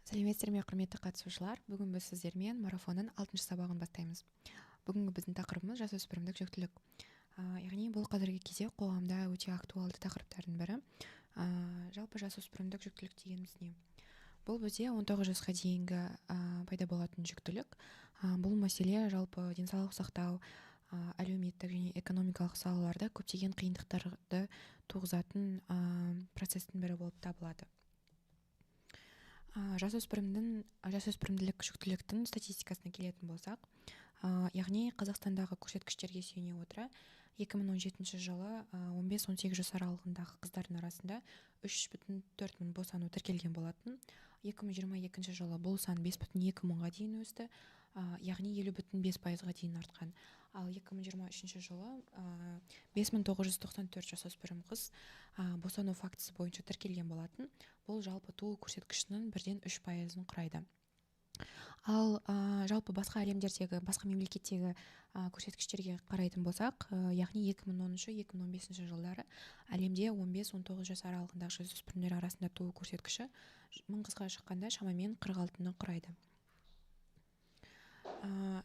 Сәлеметсіздер ме, құрметті қатысушылар. Бүгін біз сіздермен марафонның 6-шы сабағын бастаймыз. Бүгінгі біздің тақырыбымыз жасөспірімдік жүктілік. Яғни бұл қазіргі кезде қоғамда өте актуалды тақырыптардың бірі. Жалпы жасөспірімдік жүктілік дегеніміз не? Бұл бізде 19 жасқа дейінгі пайда болатын жүктілік. Бұл мәселе жалпы денсаулық сақтау, әлеуметтік және экономикалық салаларда көптеген қиындықтарды туғызатын процестің бірі болып табылады. Жасөспірімділік жүктіліктің статистикасына келетін болсақ, яғни Қазақстандағы көрсеткіштерге сүйене отыра 2017 жылы 15-18 жас аралығындағы қыздардың арасында 3,4 мың босану тіркелген болатын. 2022 жылы бұл сан 5,2 мыңға дейін өсті, яғни 50,5%-ға дейін артқан. Ал 2023 жылы 5994 жасөспірім қыз босану фактісі бойынша тіркелген болатын. Бұл жалпы туу көрсеткішінің 1-3%-ын құрайды. Ал жалпы басқа әлемдердегі, басқа мемлекеттегі көрсеткіштерге қарайтын болсақ, яғни 2013-2015 жылдары әлемде 15-19 жас аралығындағы жасөспірімдер арасында туу көрсеткіші 1000 қызға шаққанда шамамен 46-ны құрайды.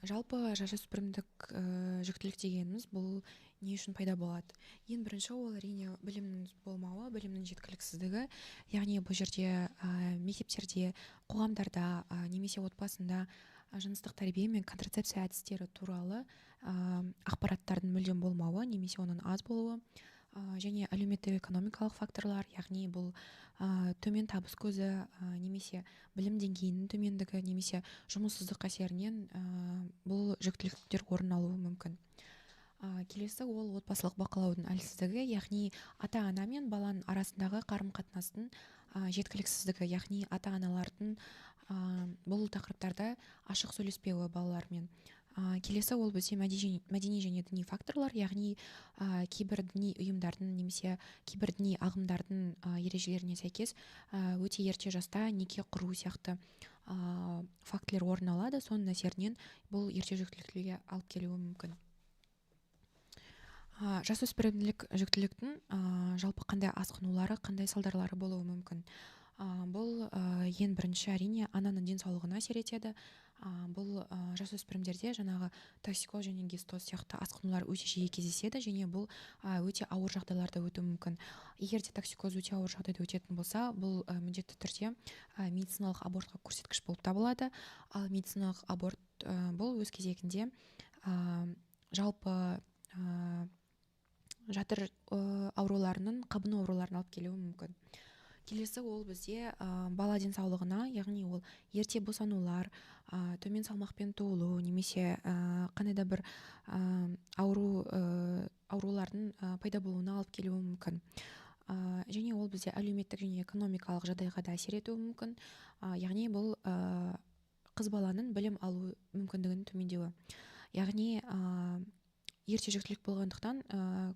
Жалпы жасөспірімдік жүктілік дегеніміз бұл не үшін пайда болады? Ең бірінші ол әрине білімнің болмауы, білімнің жеткіліксіздігі. Яғни бұл жерде мектептерде, қоғамдарда немесе отбасында жыныстық тәрбие мен контрацепция әдістері туралы ақпараттардың мүлдем болмауы немесе оның аз болуы, және әлеуметтік экономикалық факторлар, яғни бұл төмен табыс көзі, немесе білім деңгейінің төмендігі, немесе жұмыссыздық әсерінен бұл жүктіліктер орын алуы мүмкін. Келесі ол отбасылық бақылаудың әлсіздігі, яғни ата-ана мен баланың арасындағы қарым-қатынастың жеткіліксіздігі, яғни ата-аналардың бұл тақырыптарда ашық сөйлеспеуі балалармен. Келесі ол бізде мәдени және діни факторлар, яғни кейбір діни ұйымдардың немесе кейбір діни ағымдардың ережелеріне сәйкес өте ерте жаста неке құру сияқты фактілер орын алады. Соның әсерінен бұл ерте жүктілікке алып келуі мүмкін. Жасөспірімдік жүктіліктің жалпы қандай асқынулары, қандай салдарлары болуы мүмкін? Бұл ең бірінші әрине ананың денсаулығына әсер етеді. Бұл жасөспірімдерде жаңағы токсикоз және гистоз сияқты асқынулар өте жиі кездеседі, және бұл өте ауыр жағдайларда өтуі мүмкін. Егер де токсикоз өте ауыр жағдайда өтетін болса, бұл міндетті түрде медициналық абортқа көрсеткіш болып табылады. Ал медициналық аборт бұл өз кезегінде жалпы жатыр ауруларының, қабыну ауруларын алып келуі мүмкін. Келесі ол бізде бала денсаулығына, яғни ол ерте босанулар, төмен салмақпен туылу, немесе қандай да бір аурулардың пайда болуына алып келуі мүмкін. Және ол бізде әлеуметтік және экономикалық жағдайға да әсер етуі мүмкін. Яғни бұл қыз баланың білім алу мүмкіндігінің төмендеуі. Яғни ерте жүктілік болғандықтан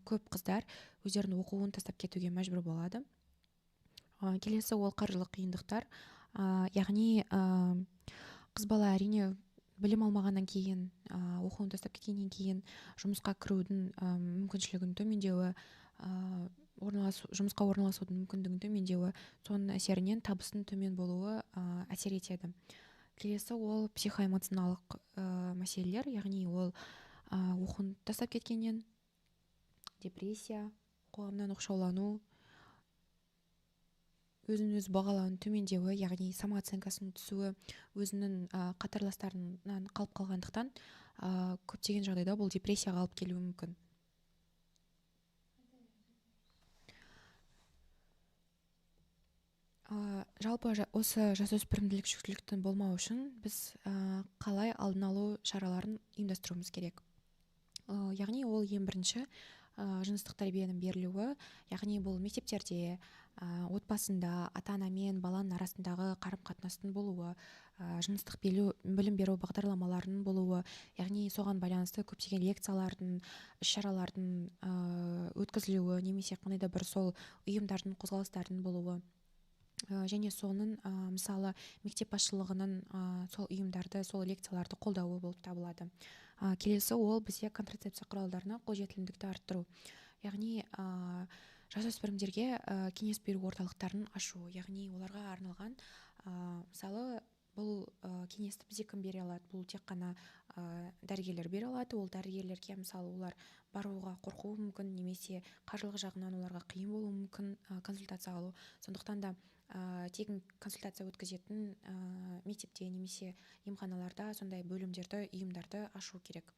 көп қыздар өздерінің оқуын тастап кетуге мәжбүр болады. Келесі ол қаржылық қиындықтар. Яғни қыз бала әрине білім алмағаннан кейін, оқуын тастап кеткеннен кейін жұмысқа кірудің мүмкіншілігінің төмендеуі, жұмысқа орналасудың мүмкіндігінің төмендеуі, соның әсерінен табыстың төмен болуы әсер етеді. Келесі ол психоэмоционалық мәселелер, яғни ол оқуын тастап кеткеннен депрессия, қоғамнан оқшаулану, өзін-өзі бағалауының төмендеуі, яғни самооценкасының түсуі, өзінің қатарластарынан қалып қалғандықтан көптеген жағдайда бұл депрессияға алып келуі мүмкін. Жалпы осы жасөспірімділік жүктіліктің болмауы үшін біз қалай алдын алу шараларын ұйымдастыруымыз керек? Яғни ол ең бірінші жыныстық тәрбиенің берілуі, яғни бұл мектептерде, отбасында, ата-ана мен баланың арасындағы қарым-қатынастың болуы, жыныстық білім беру бағдарламаларының болуы, яғни соған байланысты көптеген лекциялардың, іс-шаралардың өткізілуі, немесе қандай да бір сол ұйымдардың қозғалыстардың болуы. Және соның мысалы мектеп басшылығының сол ұйымдарды, сол лекцияларды қолдауы болып табылады. Келесі ол бізде контрацепция құралдарына қолжетімділікті арттыру. Яғни жасөспірімдерге кеңес беру орталықтарын ашу, яғни оларға арналған мысалы кеңесті бізде кім бере алады? Бұл тек қана дәрігерлер бере алады. Ол дәрігерлерге мысалы олар баруға қорқуы мүмкін, немесе қаржылық жағынан оларға қиын болуы мүмкін консультация алу. Сондықтан да тегін консультация өткізетін мектепте немесе емханаларда сондай бөлімдерді, ұйымдарды ашу керек.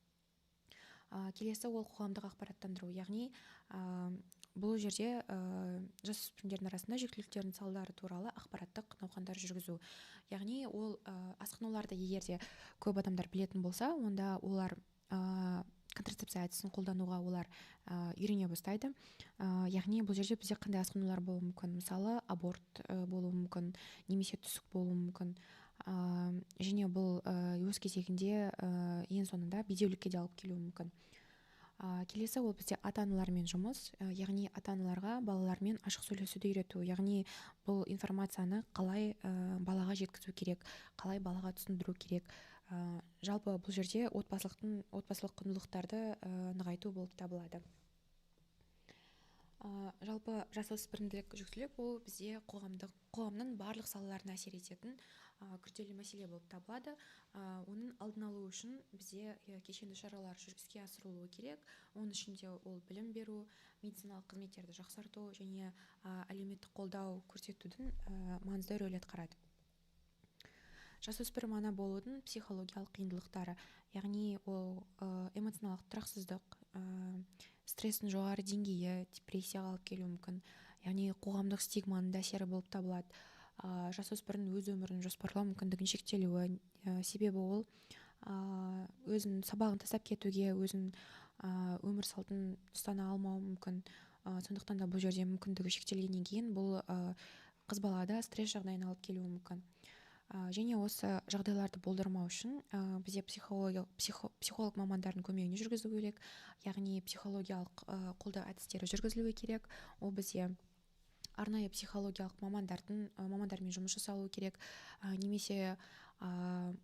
Келесі ол қоғамдық ақпараттандыру, яғни бұл жерде жасөспірімдердің арасында жүктіліктердің салдары туралы ақпараттық науқандар жүргізу. Яғни ол асқынуларды егер де көп адамдар білетін болса, онда олар контрацепция әдісін қолдануға олар үйрене бастайды. Яғни бұл жерде бізде қандай асқынулар болуы мүмкін? Мысалы, аборт болуы мүмкін, немесе түсік болуы мүмкін. Және бұл өз кезегінде ең соңында бедеулікке де алып келуі мүмкін. Келесі ол бізде ата-аналармен жұмыс, яғни ата-аналарға балалармен ашық сөйлесуді үйрету, яғни бұл информацияны қалай балаға жеткізу керек, қалай балаға түсіндіру керек. Жалпы бұл жерде отбасылық құндылықтарды нығайту болып табылады. Жалпы жасөспірімдік жүктілік ол бізде қоғамның барлық салаларына әсер ететін күрделі мәселе болып табылады. Оның алдын алу үшін бізде кешенді шаралар іске асырылуы керек. Оның ішінде ол білім беру, медициналық қызметтерді жақсарту және әлеуметтік қолдау көрсетудің маңызды рөл атқарады. Жасөспірім ана болудың психологиялық қиындықтары, яғни ол эмоционалдық тұрақсыздық, стресстің жоғары деңгейі, депрессияға алып келуі мүмкін, яғни қоғамдық стигманың да әсері болып табылады. Жасөспірім өз өмірін жоспарлау мүмкіндігін шектелуі, себебі ол өзін сабағын тастап кетуге, өзін өмір салтын ұстана алмауы мүмкін. Сондықтан да бұл жерде мүмкіндігі шектелгеннен кейін бұл қыз балада стресс жағдайына алып келуі мүмкін. Және осы жағдайларды болдырмау үшін бізде психолог мамандардың көмегіне жүргізу керек, яғни психологиялық қолдау әдістері жүргізілуі керек. Ол бізде арнайы психологиялық мамандармен жұмыс жасалуы керек, немесе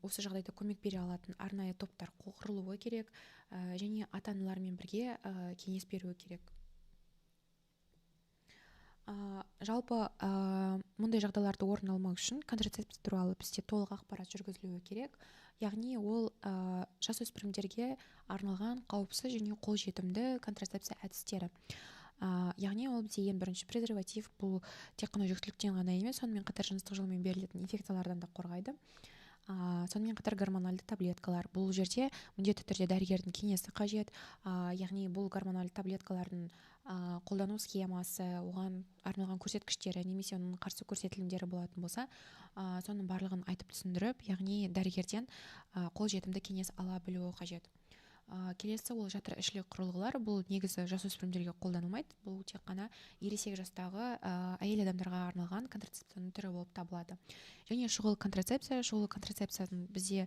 осы жағдайда көмек бере алатын арнайы топтар құрылуы керек, және ата-аналармен бірге кеңес беруі керек. Жалпы мұндай жағдайларды орын алмау үшін контрацепция туралы бізде толық ақпарат жүргізілуі керек. Яғни ол жасөспірімдерге арналған қауіпсіз және қолжетімді контрацепция әдістері. Яғни ол бізде ең бірінші презерватив, бұл тек қана жүктіліктен ғана емес, сонымен қатар жыныстық жолмен берілетін инфекциялардан да қорғайды. Сонымен қатар гормональды таблеткалар. Бұл жерде міндетті түрде дәрігердің кеңесі қажет. Яғни бұл гормональды таблеткалардың қолдану схемасы, оған арналған көрсеткіштері, немесе оның қарсы көрсетілімдері болатын болса, соның барлығын айтып түсіндіріп, яғни дәрігерден қолжетімді кеңес ала білуі қажет. Келесі ол жатыр-ішілік құрылғылар. Бұл негізі жасөспірімдерге қолданылмайды. Бұл тек қана ересек жастағы әйел адамдарға арналған контрацепцияның түрі болып табылады. Және шұғыл контрацепцияның бізде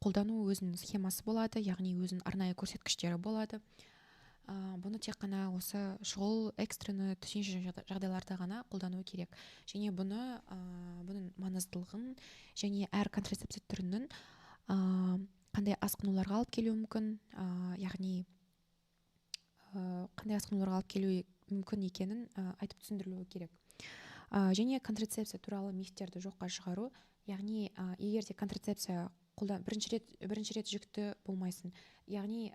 қолдану өзінің схемасы болады, яғни өзінің арнайы көрсеткіштері болады. Бұны тек қана осы шұғыл экстрені төтенше жағдайларда ғана қолдану керек. Және бұның маңыздылығын және әр контрацепция түрінің қандай асқынуларға алып келуі мүмкін, яғни қандай асқынуларға алып келуі мүмкін екенін айтып түсіндірілуі керек. Және контрацепция туралы мифтерді жоққа шығару, яғни егер де контрацепция бірінші рет жүкті болмайсың, яғни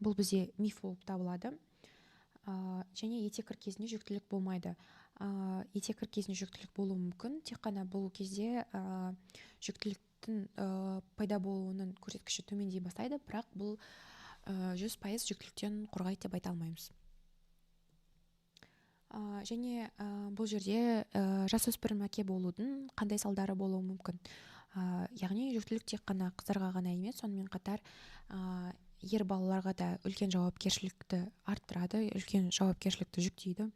бұл бізде миф болып табылады. Және етеккір кезінде жүктілік болмайды. Етеккір кезінде жүктілік болуы мүмкін, тек қана бұл кезде жүктіліктің пайда болуының көрсеткіші төмендей бастайды, бірақ бұл 100% жүктіліктен қорғайды деп айта алмаймыз. Және бұл жерде жасөспірім әке болудың қандай салдары болуы мүмкін. Яғни жүктілік тек қана қыздарға ғана емес, сонымен қатар ер балаларға да үлкен жауапкершілікті арттырады, үлкен жауапкершілікті жүктейді.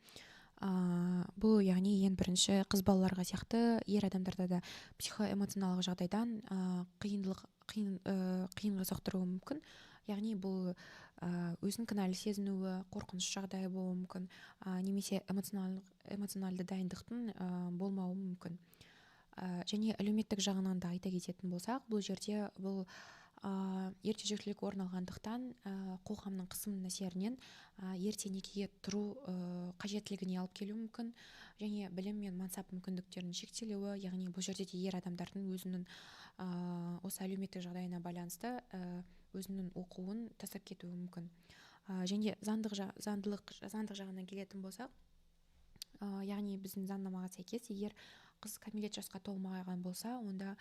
Бұл яғни ең бірінші қыз балаларға сияқты ер адамдарда да психоэмоционалдық жағдайдан қиынға соқтыруы мүмкін. Яғни бұл өзін кінәлі сезінуі, қорқыныш жағдайы болуы мүмкін, немесе эмоционалды дайындықтың болмауы мүмкін. Және әлеуметтік жағынан да айта кететін болсақ, бұл жерде бұл ерте жүктілік орын алғандықтан қоғамның қысымының әсерінен ерте некеге тұру қажеттілігіне алып келуі мүмкін, және білім мен мансап мүмкіндіктерінің шектелуі, яғни бұл жерде де ер адамдардың өзінің осы әлеуметтік жағдайына байланысты өзінің оқуын тастап кетуі мүмкін. Және заңдық жағынан келетін болсақ, яғни біздің заңнамаға сәйкес, егер қыз кәмелет жасқа толмаған болса, онда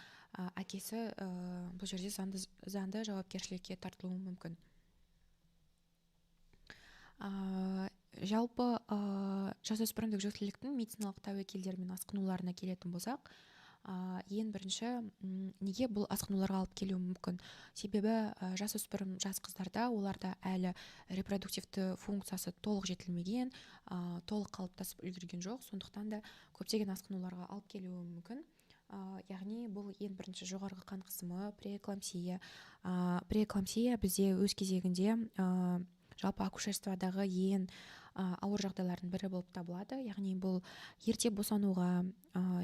әкесі бұл жерде заңды жауапкершілікке тартылуы мүмкін. Жалпы жасөспірімдік жүктіліктің медициналық тәуекелдері мен асқынуларына келетін болсақ, ең бірінші, неге бұл асқынуларға алып келуі мүмкін? Себебі жасөспірім жас қыздарда оларда әлі репродуктивті функциясы толық жетілмеген, толық қалыптасып үлгерген жоқ, сондықтан да көптеген асқынуларға алып келуі мүмкін. Яғни бұл ең бірінші жоғарғы қан қысымы, преэклампсия. Преэклампсия бізде өз кезегінде жалпы акушерстводағы ең ауыр жағдайлардың бірі болып табылады. Яғни бұл ерте босануға,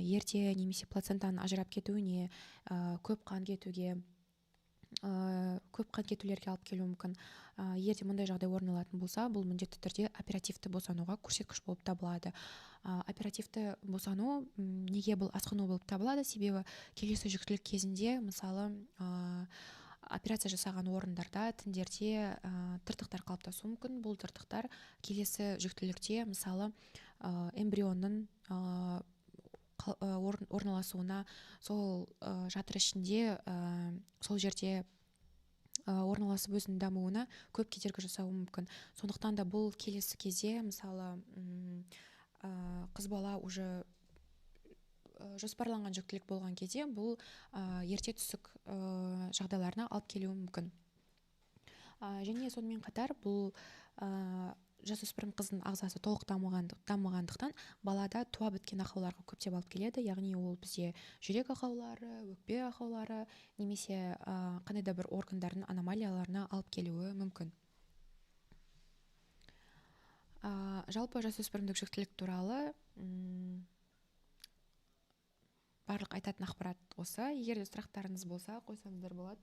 ерте немесе плацентаның ажырап кетуіне, көп қан кетулерге алып келуі мүмкін. Егер мұндай жағдай орын алатын болса, бұл міндетті түрде оперативті босануға көрсеткіш болып табылады. Оперативті босану неге бұл асқыну болып табылады? Себебі келесі жүктілік кезінде, мысалы, операция жасаған орындарда тіндерде тыртықтар қалыптасуы мүмкін. Бұл тыртықтар келесі жүктілікте, мысалы, эмбрионның орналасуына, сол жатыр ішінде, сол жерде орналасып өзінің дамуына көп кедергі жасауы мүмкін. Сондықтан да бұл келесі кезде, мысалы, қыз бала уже жоспарланған жүктілік болған кезде, бұл ерте түсік жағдайларына алып келуі мүмкін. Және сонымен қатар бұл жасөспірім қыздың ағзасы толық дамығандықтан балада туа біткен ақауларға көптеп алып келеді. Яғни ол бізде жүрек ақаулары, өкпе ақаулары немесе қандай да бір органдардың аномалияларына алып келуі мүмкін. Жалпы жасөспірімдік жүктілік туралы барлық айтатын ақпарат осы. Егер де сұрақтарыңыз болса, қойсаңыздар болады.